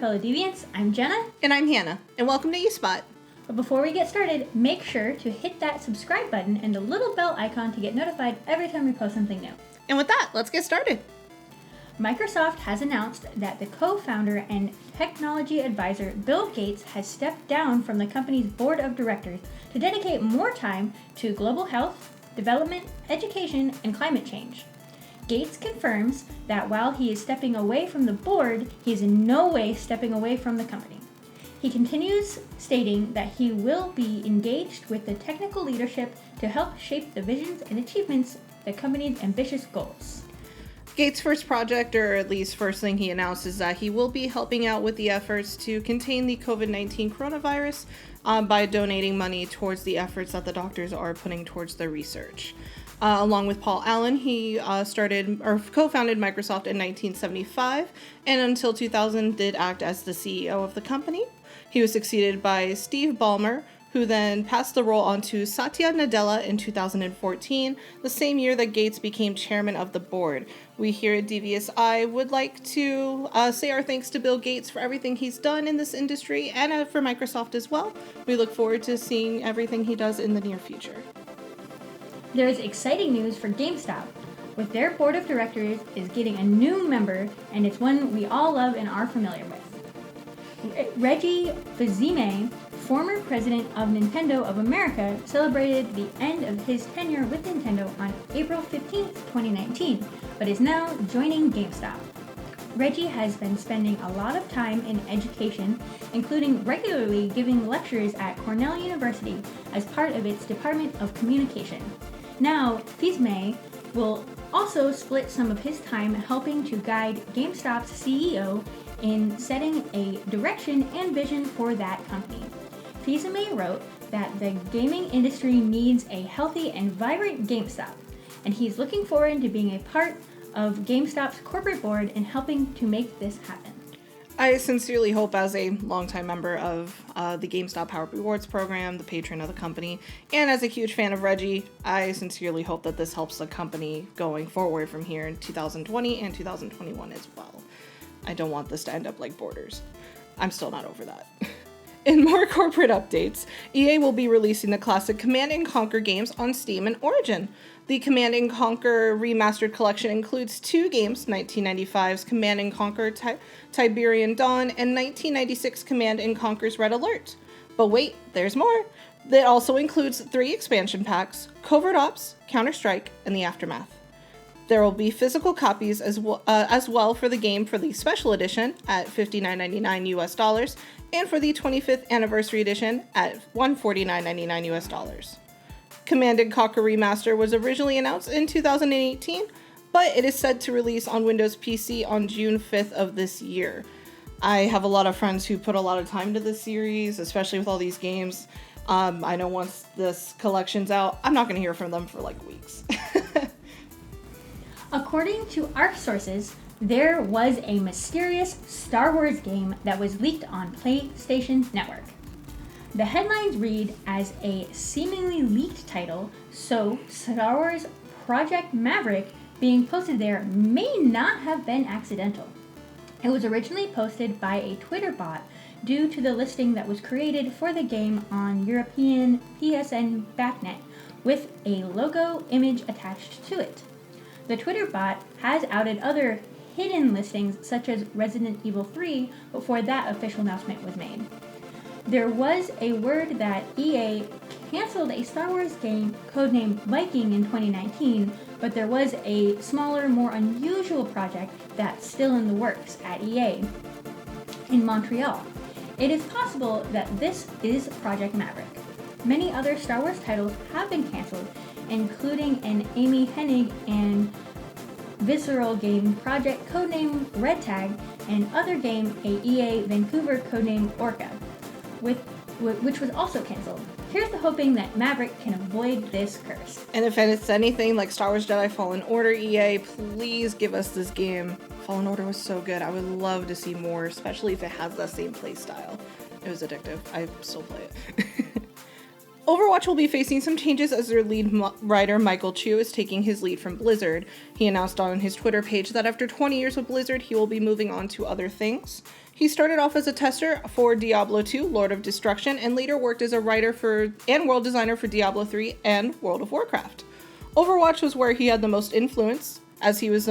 fellow deviants. I'm Jenna. And I'm Hannah. And welcome to eSpot. But before we get started, make sure to hit that subscribe button and the little bell icon to get notified every time we post something new. And with that, let's get started. Microsoft has announced that the co-founder and technology advisor Bill Gates has stepped down from the company's board of directors to dedicate more time to global health, development, education, and climate change. Gates confirms that while he is stepping away from the board, he is in no way stepping away from the company. He continues stating that he will be engaged with the technical leadership to help shape the visions and achievements of the company's ambitious goals. Gates' first project, or at least first thing he announced, is that he will be helping out with the efforts to contain the COVID-19 coronavirus by donating money towards the efforts that the doctors are putting towards their research. Along with Paul Allen, he co-founded Microsoft in 1975, and until 2000 did act as the CEO of the company. He was succeeded by Steve Ballmer, who then passed the role on to Satya Nadella in 2014, the same year that Gates became chairman of the board. We here at Devious Eye would like to say our thanks to Bill Gates for everything he's done in this industry and for Microsoft as well. We look forward to seeing everything he does in the near future. There is exciting news for GameStop, with their board of directors is getting a new member, and it's one we all love and are familiar with. Reggie Fils-Aimé, former president of Nintendo of America, celebrated the end of his tenure with Nintendo on April 15, 2019, but is now joining GameStop. Reggie has been spending a lot of time in education, including regularly giving lectures at Cornell University as part of its Department of Communication. Now, Fils-Aimé will also split some of his time helping to guide GameStop's CEO in setting a direction and vision for that company. Fils-Aimé wrote that the gaming industry needs a healthy and vibrant GameStop, and he's looking forward to being a part of GameStop's corporate board and helping to make this happen. I sincerely hope, as a longtime member of the GameStop Power Rewards program, the patron of the company, and as a huge fan of Reggie, I sincerely hope that this helps the company going forward from here in 2020 and 2021 as well. I don't want this to end up like Borders. I'm still not over that. In more corporate updates, EA will be releasing the classic Command & Conquer games on Steam and Origin. The Command & Conquer Remastered Collection includes two games, 1995's Command & Conquer Tiberian Dawn and 1996 Command & Conquer's Red Alert. But wait, there's more! It also includes 3 expansion packs, Covert Ops, Counter-Strike, and the Aftermath. There will be physical copies as well for the game for the Special Edition at $59.99 US, and for the 25th Anniversary Edition at $149.99 US. Command & Conquer Remaster was originally announced in 2018, but it is set to release on Windows PC on June 5th of this year. I have a lot of friends who put a lot of time to this series, especially with all these games. I know once this collection's out, I'm not going to hear from them for like weeks. According to ARC sources, there was a mysterious Star Wars game that was leaked on PlayStation Network. The headlines read as a seemingly leaked title, so Star Wars Project Maverick being posted there may not have been accidental. It was originally posted by a Twitter bot due to the listing that was created for the game on European PSN Backnet with a logo image attached to it. The Twitter bot has outed other hidden listings such as Resident Evil 3 before that official announcement was made. There was a word that EA canceled a Star Wars game codenamed Viking in 2019, but there was a smaller, more unusual project that's still in the works at EA in Montreal. It is possible that this is Project Maverick. Many other Star Wars titles have been canceled, including an Amy Hennig and Visceral game project codenamed Red Tag, and other game a EA Vancouver codenamed Orca, which was also canceled. Here's to hoping that Maverick can avoid this curse. And if it's anything like Star Wars Jedi Fallen Order, EA, please give us this game. Fallen Order was so good. I would love to see more, especially if it has that same play style. It was addictive. I still play it. Overwatch will be facing some changes as their lead writer Michael Chu is taking his lead from Blizzard. He announced on his Twitter page that after 20 years with Blizzard, he will be moving on to other things. He started off as a tester for Diablo 2, Lord of Destruction, and later worked as a writer and world designer for Diablo 3 and World of Warcraft. Overwatch was where he had the most influence, as he was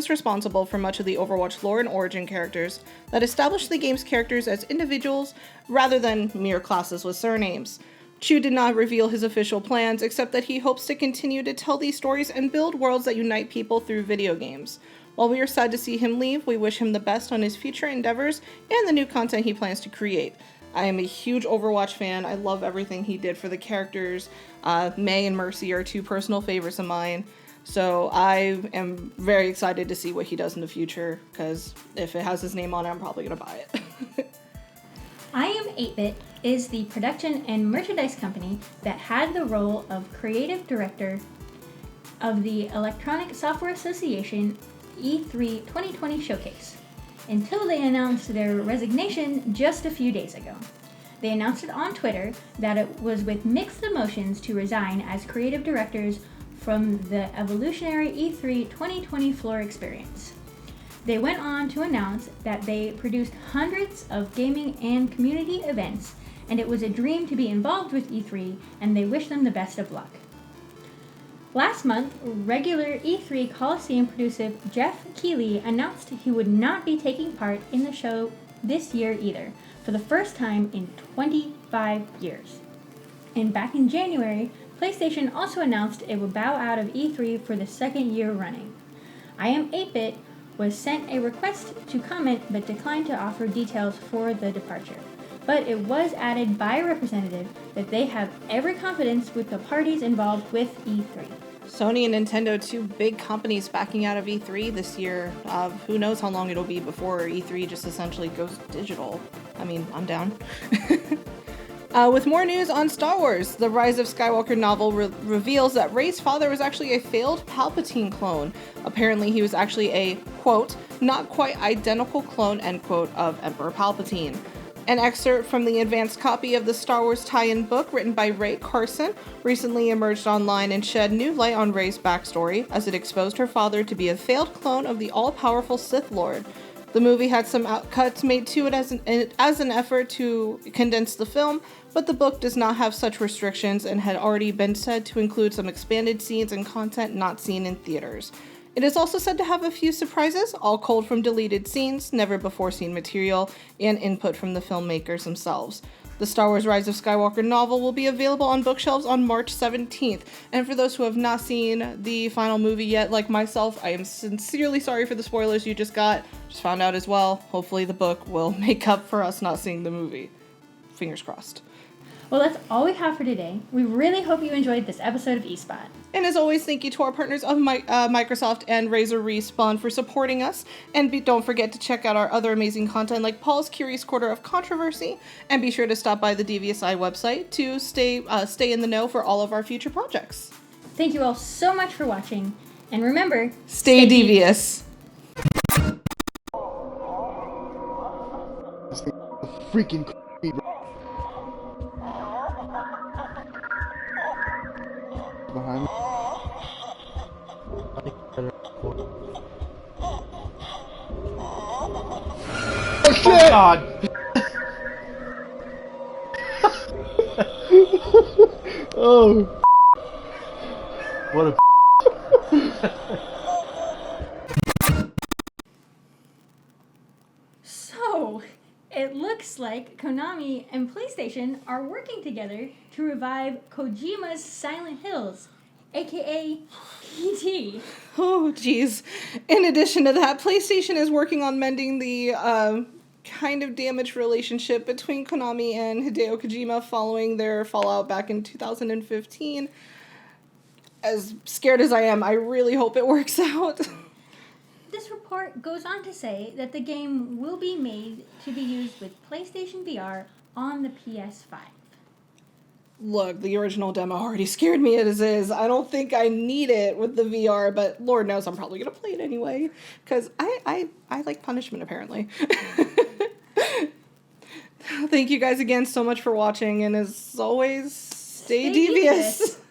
responsible for much of the Overwatch lore and origin characters that established the game's characters as individuals rather than mere classes with surnames. Chu did not reveal his official plans, except that he hopes to continue to tell these stories and build worlds that unite people through video games. While we are sad to see him leave, we wish him the best on his future endeavors and the new content he plans to create. I am a huge Overwatch fan. I love everything he did for the characters. Mei and Mercy are two personal favorites of mine. So I am very excited to see what he does in the future, because if it has his name on it, I'm probably going to buy it. I Am 8-Bit is the production and merchandise company that had the role of creative director of the Electronic Software Association E3 2020 showcase, until they announced their resignation just a few days ago. They announced it on Twitter that it was with mixed emotions to resign as creative directors from the evolutionary E3 2020 floor experience. They went on to announce that they produced hundreds of gaming and community events, and it was a dream to be involved with E3, and they wish them the best of luck. Last month, regular E3 Coliseum producer Jeff Keighley announced he would not be taking part in the show this year either, for the first time in 25 years. And back in January, PlayStation also announced it would bow out of E3 for the second year running. I Am 8-Bit was sent a request to comment but declined to offer details for the departure. But it was added by a representative that they have every confidence with the parties involved with E3. Sony and Nintendo, two big companies backing out of E3 this year. Who knows how long it'll be before E3 just essentially goes digital. I mean, I'm down. With more news on Star Wars, the Rise of Skywalker novel reveals that Rey's father was actually a failed Palpatine clone. Apparently, he was actually a, quote, not quite identical clone, end quote, of Emperor Palpatine. An excerpt from the advanced copy of the Star Wars tie-in book written by Ray Carson recently emerged online and shed new light on Rey's backstory, as it exposed her father to be a failed clone of the all-powerful Sith Lord. The movie had some cuts made to it as an effort to condense the film, but the book does not have such restrictions and had already been said to include some expanded scenes and content not seen in theaters. It is also said to have a few surprises, all culled from deleted scenes, never before seen material, and input from the filmmakers themselves. The Star Wars Rise of Skywalker novel will be available on bookshelves on March 17th. And for those who have not seen the final movie yet, like myself, I am sincerely sorry for the spoilers you just got. Just found out as well. Hopefully the book will make up for us not seeing the movie. Fingers crossed. Well, that's all we have for today. We really hope you enjoyed this episode of eSpot. And as always, thank you to our partners of Microsoft and Razer Respawn for supporting us. And don't forget to check out our other amazing content like Paul's Curious Quarter of Controversy. And be sure to stop by the DVSI website to stay in the know for all of our future projects. Thank you all so much for watching. And remember, stay devious. Freaking behind me. Oh shit! Oh god! Oh. What a So, it looks like Konami and PlayStation are working together to revive Kojima's Silent Hills, aka PT. Oh, geez. In addition to that, PlayStation is working on mending the kind of damaged relationship between Konami and Hideo Kojima following their fallout back in 2015. As scared as I am, I really hope it works out. This report goes on to say that the game will be made to be used with PlayStation VR on the PS5. Look, the original demo already scared me as is. I don't think I need it with the VR, but Lord knows I'm probably going to play it anyway, because I like punishment, apparently. Thank you guys again so much for watching, and as always, Stay devious.